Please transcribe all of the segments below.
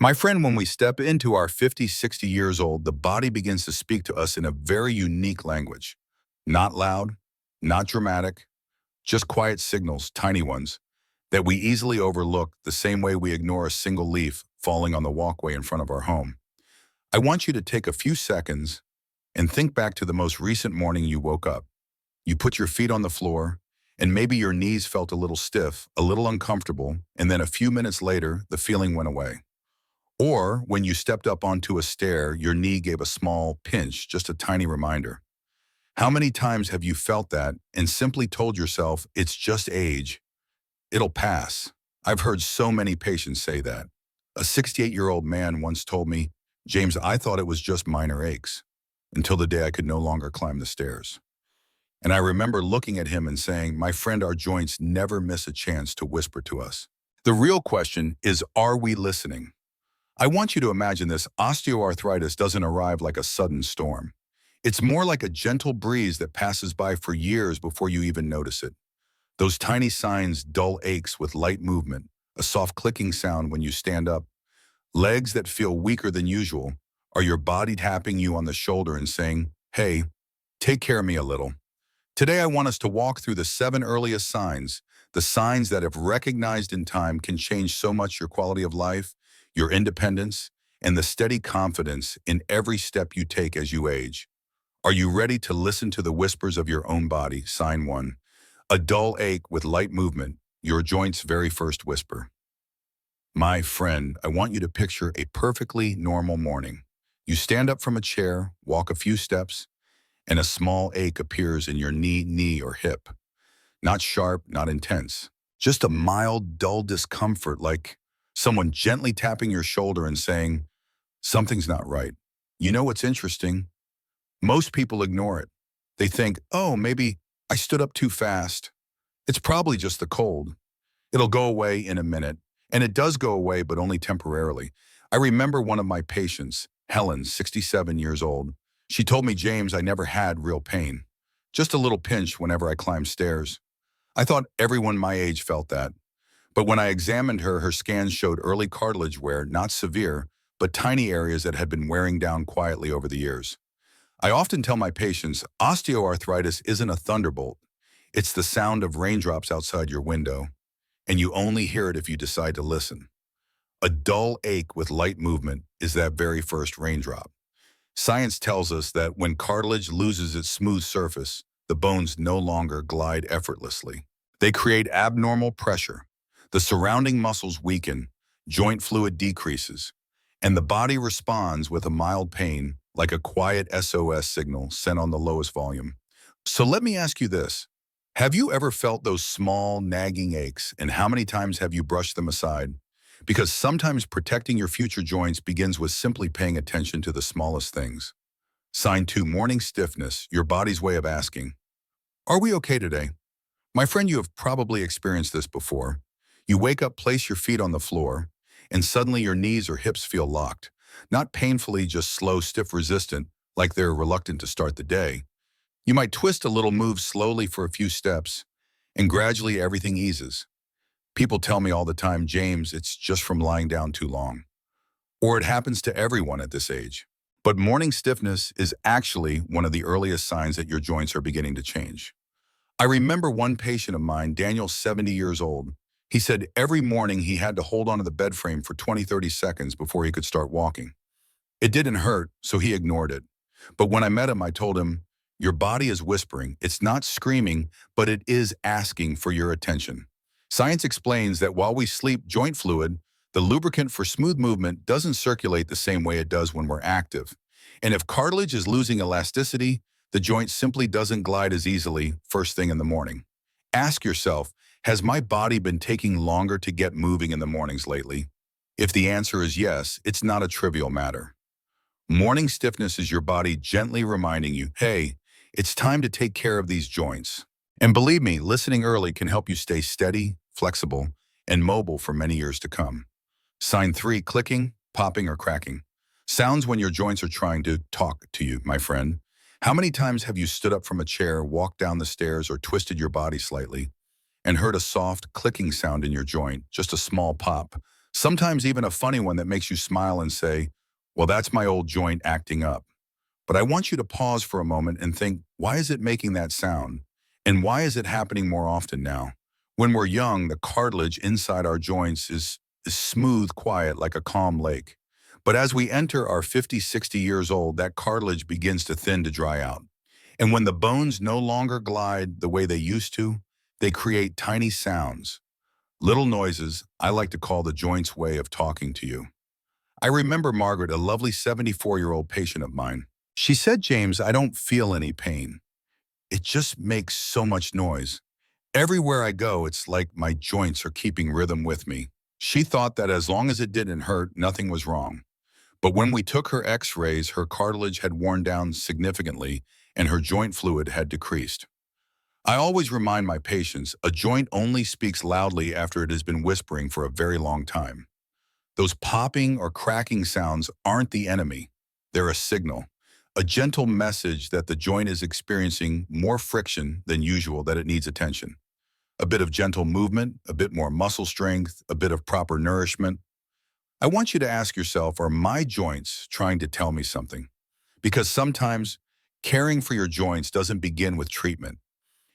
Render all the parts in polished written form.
My friend, when we step into our 50, 60 years old, the body begins to speak to us in a very unique language. Not loud, not dramatic, just quiet signals, tiny ones, that we easily overlook the same way we ignore a single leaf falling on the walkway in front of our home. I want you to take a few seconds and think back to the most recent morning you woke up. You put your feet on the floor, and maybe your knees felt a little stiff, a little uncomfortable, and then a few minutes later, the feeling went away. Or when you stepped up onto a stair, your knee gave a small pinch, just a tiny reminder. How many times have you felt that and simply told yourself, it's just age, it'll pass? I've heard so many patients say that. A 68-year-old man once told me, James, I thought it was just minor aches until the day I could no longer climb the stairs. And I remember looking at him and saying, my friend, our joints never miss a chance to whisper to us. The real question is, are we listening? I want you to imagine this. Osteoarthritis doesn't arrive like a sudden storm. It's more like a gentle breeze that passes by for years before you even notice it. Those tiny signs, dull aches with light movement, a soft clicking sound when you stand up, legs that feel weaker than usual, are your body tapping you on the shoulder and saying, hey, take care of me a little. Today I want us to walk through the 7 earliest signs, the signs that if recognized in time can change so much your quality of life, your independence, and the steady confidence in every step you take as you age. Are you ready to listen to the whispers of your own body? Sign 1. A dull ache with light movement, your joint's very first whisper. My friend, I want you to picture a perfectly normal morning. You stand up from a chair, walk a few steps, and a small ache appears in your knee or hip. Not sharp, not intense. Just a mild, dull discomfort, like someone gently tapping your shoulder and saying, something's not right. You know what's interesting? Most people ignore it. They think, oh, maybe I stood up too fast. It's probably just the cold. It'll go away in a minute. And it does go away, but only temporarily. I remember one of my patients, Helen, 67 years old. She told me, James, I never had real pain. Just a little pinch whenever I climbed stairs. I thought everyone my age felt that. But when I examined her, her scans showed early cartilage wear, not severe, but tiny areas that had been wearing down quietly over the years. I often tell my patients, osteoarthritis isn't a thunderbolt. It's the sound of raindrops outside your window, and you only hear it if you decide to listen. A dull ache with light movement is that very first raindrop. Science tells us that when cartilage loses its smooth surface, the bones no longer glide effortlessly. They create abnormal pressure. The surrounding muscles weaken, joint fluid decreases, and the body responds with a mild pain, like a quiet SOS signal sent on the lowest volume. So let me ask you this. Have you ever felt those small, nagging aches, and how many times have you brushed them aside? Because sometimes protecting your future joints begins with simply paying attention to the smallest things. Sign 2, morning stiffness, your body's way of asking, are we okay today? My friend, you have probably experienced this before. You wake up, place your feet on the floor, and suddenly your knees or hips feel locked. Not painfully, just slow, stiff, resistant, like they're reluctant to start the day. You might twist a little, move slowly for a few steps, and gradually everything eases. People tell me all the time, James, it's just from lying down too long. Or it happens to everyone at this age. But morning stiffness is actually one of the earliest signs that your joints are beginning to change. I remember one patient of mine, Daniel, 70 years old. He said every morning he had to hold onto the bed frame for 20, 30 seconds before he could start walking. It didn't hurt, so he ignored it. But when I met him, I told him, your body is whispering. It's not screaming, but it is asking for your attention. Science explains that while we sleep, joint fluid, the lubricant for smooth movement, doesn't circulate the same way it does when we're active. And if cartilage is losing elasticity, the joint simply doesn't glide as easily first thing in the morning. Ask yourself, has my body been taking longer to get moving in the mornings lately? If the answer is yes, it's not a trivial matter. Morning stiffness is your body gently reminding you, hey, it's time to take care of these joints. And believe me, listening early can help you stay steady, flexible, and mobile for many years to come. Sign 3, clicking, popping, or cracking. Sounds when your joints are trying to talk to you, my friend. How many times have you stood up from a chair, walked down the stairs, or twisted your body slightly, and heard a soft clicking sound in your joint, just a small pop, Sometimes even a funny one that makes you smile and say, well, that's my old joint acting up. But I want you to pause for a moment and think, why is it making that sound? And why is it happening more often now? When we're young, the cartilage inside our joints is smooth, quiet, like a calm lake. But as we enter our 50, 60 years old, that cartilage begins to thin to dry out. And when the bones no longer glide the way they used to, they create tiny sounds, little noises I like to call the joint's way of talking to you. I remember Margaret, a lovely 74-year-old patient of mine. She said, James, I don't feel any pain. It just makes so much noise. Everywhere I go, it's like my joints are keeping rhythm with me. She thought that as long as it didn't hurt, nothing was wrong. But when we took her x-rays, her cartilage had worn down significantly and her joint fluid had decreased. I always remind my patients, a joint only speaks loudly after it has been whispering for a very long time. Those popping or cracking sounds aren't the enemy. They're a signal, a gentle message that the joint is experiencing more friction than usual, that it needs attention. A bit of gentle movement, a bit more muscle strength, a bit of proper nourishment. I want you to ask yourself, are my joints trying to tell me something? Because sometimes caring for your joints doesn't begin with treatment.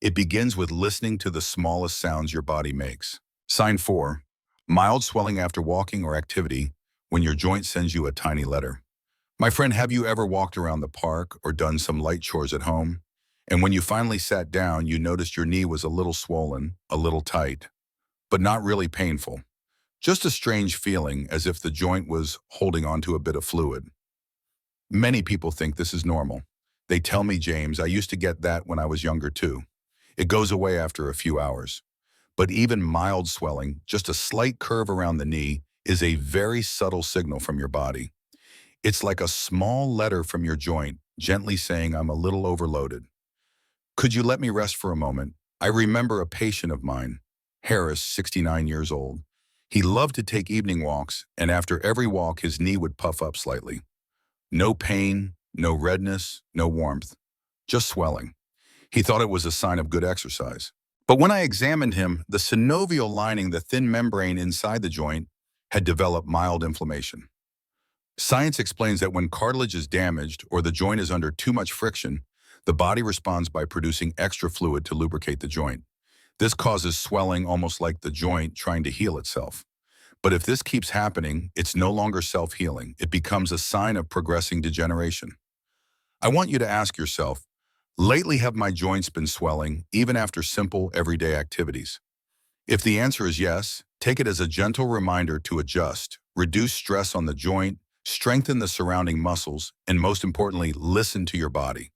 It begins with listening to the smallest sounds your body makes. Sign 4, mild swelling after walking or activity when your joint sends you a tiny letter. My friend, have you ever walked around the park or done some light chores at home? And when you finally sat down, you noticed your knee was a little swollen, a little tight, but not really painful. Just a strange feeling, as if the joint was holding onto a bit of fluid. Many people think this is normal. They tell me, James, I used to get that when I was younger too. It goes away after a few hours. But even mild swelling, just a slight curve around the knee, is a very subtle signal from your body. It's like a small letter from your joint, gently saying, I'm a little overloaded. Could you let me rest for a moment? I remember a patient of mine, Harris, 69 years old. He loved to take evening walks, and after every walk, his knee would puff up slightly. No pain, no redness, no warmth, just swelling. He thought it was a sign of good exercise. But when I examined him, the synovial lining, the thin membrane inside the joint, had developed mild inflammation. Science explains that when cartilage is damaged or the joint is under too much friction, the body responds by producing extra fluid to lubricate the joint. This causes swelling, almost like the joint trying to heal itself. But if this keeps happening, it's no longer self-healing. It becomes a sign of progressing degeneration. I want you to ask yourself, lately have my joints been swelling, even after simple, everyday activities? If the answer is yes, take it as a gentle reminder to adjust, reduce stress on the joint, strengthen the surrounding muscles, and most importantly, listen to your body.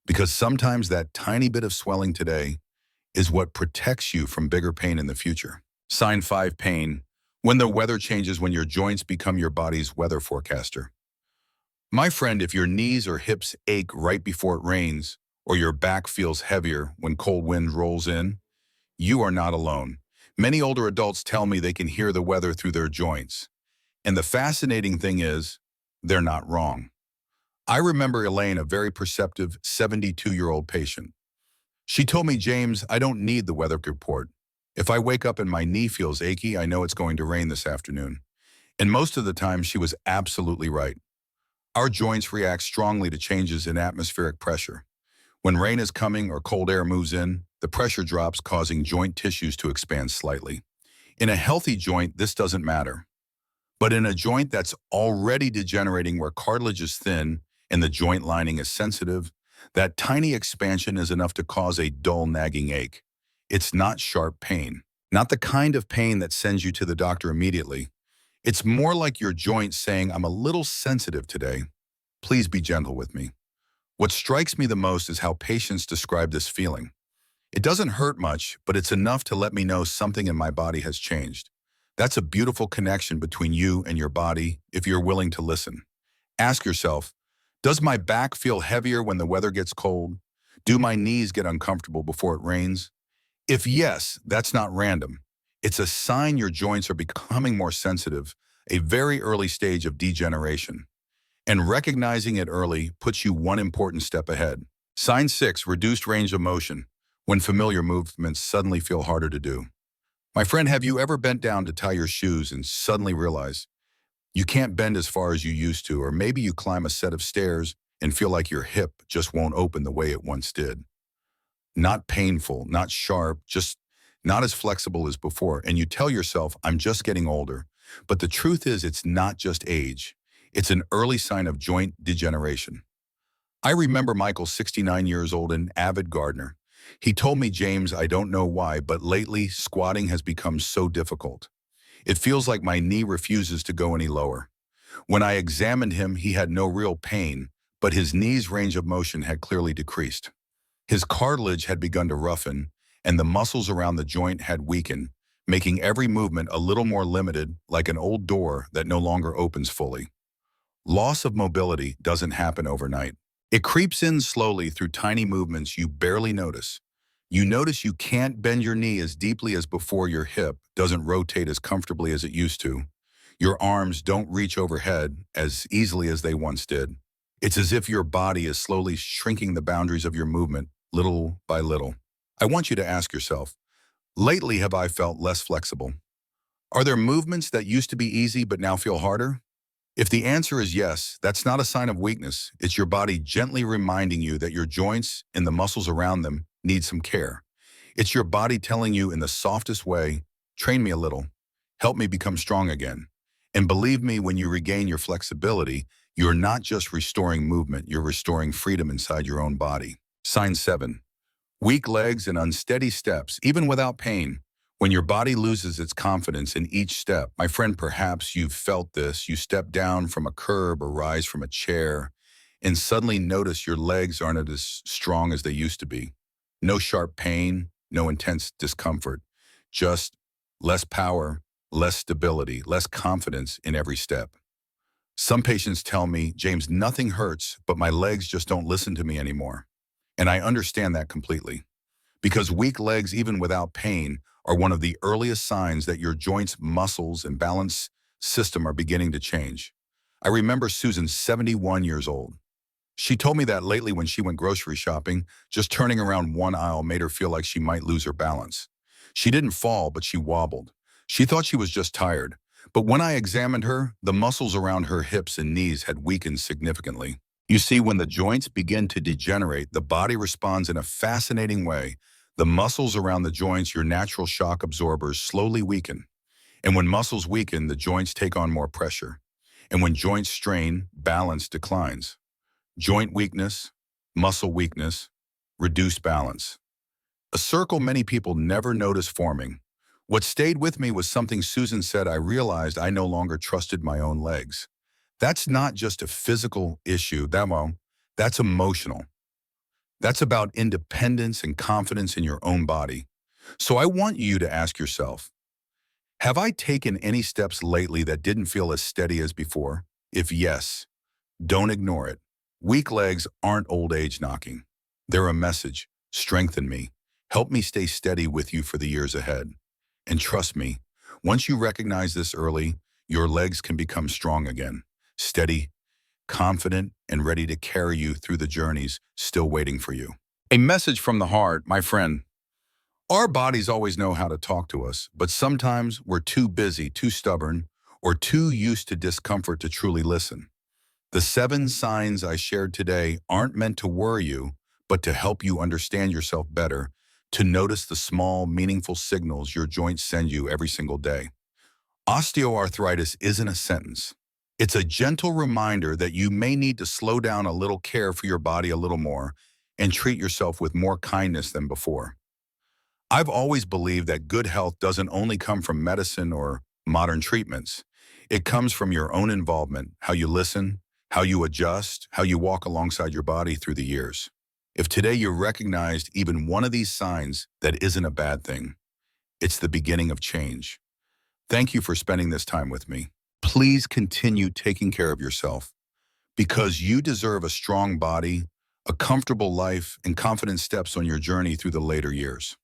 Because sometimes that tiny bit of swelling today is what protects you from bigger pain in the future. Sign 5, pain. When the weather changes, when your joints become your body's weather forecaster. My friend, if your knees or hips ache right before it rains, or your back feels heavier when cold wind rolls in, you are not alone. Many older adults tell me they can hear the weather through their joints. And the fascinating thing is, they're not wrong. I remember Elaine, a very perceptive 72-year-old patient. She told me, James, I don't need the weather report. If I wake up and my knee feels achy, I know it's going to rain this afternoon. And most of the time, she was absolutely right. Our joints react strongly to changes in atmospheric pressure. When rain is coming or cold air moves in, the pressure drops, causing joint tissues to expand slightly. In a healthy joint, this doesn't matter. But in a joint that's already degenerating, where cartilage is thin and the joint lining is sensitive, that tiny expansion is enough to cause a dull, nagging ache. It's not sharp pain, not the kind of pain that sends you to the doctor immediately. It's more like your joint saying, I'm a little sensitive today. Please be gentle with me. What strikes me the most is how patients describe this feeling. It doesn't hurt much, but it's enough to let me know something in my body has changed. That's a beautiful connection between you and your body if you're willing to listen. Ask yourself, does my back feel heavier when the weather gets cold? Do my knees get uncomfortable before it rains? If yes, that's not random. It's a sign your joints are becoming more sensitive, a very early stage of degeneration. And recognizing it early puts you one important step ahead. Sign 6, reduced range of motion, when familiar movements suddenly feel harder to do. My friend, have you ever bent down to tie your shoes and suddenly realize you can't bend as far as you used to, or maybe you climb a set of stairs and feel like your hip just won't open the way it once did? Not painful, not sharp, just not as flexible as before. And you tell yourself, I'm just getting older. But the truth is, it's not just age. It's an early sign of joint degeneration. I remember Michael, 69 years old, an avid gardener. He told me, James, I don't know why, but lately squatting has become so difficult. It feels like my knee refuses to go any lower. When I examined him, he had no real pain, but his knee's range of motion had clearly decreased. His cartilage had begun to roughen, and the muscles around the joint had weakened, making every movement a little more limited, like an old door that no longer opens fully. Loss of mobility doesn't happen overnight. It creeps in slowly through tiny movements you barely notice. You notice you can't bend your knee as deeply as before, your hip doesn't rotate as comfortably as it used to. Your arms don't reach overhead as easily as they once did. It's as if your body is slowly shrinking the boundaries of your movement, little by little. I want you to ask yourself, lately have I felt less flexible? Are there movements that used to be easy but now feel harder? If the answer is yes, that's not a sign of weakness. It's your body gently reminding you that your joints and the muscles around them need some care. It's your body telling you in the softest way, train me a little, help me become strong again. And believe me, when you regain your flexibility, you're not just restoring movement, you're restoring freedom inside your own body. Sign 7. Weak legs and unsteady steps, even without pain. When your body loses its confidence in each step, my friend, perhaps you've felt this. You step down from a curb or rise from a chair and suddenly notice your legs aren't as strong as they used to be. No sharp pain, no intense discomfort, just less power, less stability, less confidence in every step. Some patients tell me, James, nothing hurts, but my legs just don't listen to me anymore. And I understand that completely. Because weak legs, even without pain, are one of the earliest signs that your joints, muscles, and balance system are beginning to change. I remember Susan, 71 years old. She told me that lately when she went grocery shopping, just turning around one aisle made her feel like she might lose her balance. She didn't fall, but she wobbled. She thought she was just tired. But when I examined her, the muscles around her hips and knees had weakened significantly. You see, when the joints begin to degenerate, the body responds in a fascinating way. The muscles around the joints, your natural shock absorbers, slowly weaken. And when muscles weaken, the joints take on more pressure. And when joints strain, balance declines. Joint weakness, muscle weakness, reduced balance. A circle many people never notice forming. What stayed with me was something Susan said. I realized I no longer trusted my own legs. That's not just a physical issue, that's emotional. That's about independence and confidence in your own body. So I want you to ask yourself, have I taken any steps lately that didn't feel as steady as before? If yes, don't ignore it. Weak legs aren't old age knocking. They're a message. Strengthen me. Help me stay steady with you for the years ahead. And trust me, once you recognize this early, your legs can become strong again, steady, confident, and ready to carry you through the journeys still waiting for you. A message from the heart, my friend. Our bodies always know how to talk to us, but sometimes we're too busy, too stubborn, or too used to discomfort to truly listen. The 7 signs I shared today aren't meant to worry you, but to help you understand yourself better, to notice the small, meaningful signals your joints send you every single day. Osteoarthritis isn't a sentence. It's a gentle reminder that you may need to slow down a little, care for your body a little more, and treat yourself with more kindness than before. I've always believed that good health doesn't only come from medicine or modern treatments. It comes from your own involvement, how you listen, how you adjust, how you walk alongside your body through the years. If today you recognized even one of these signs, that isn't a bad thing. It's the beginning of change. Thank you for spending this time with me. Please continue taking care of yourself because you deserve a strong body, a comfortable life, and confident steps on your journey through the later years.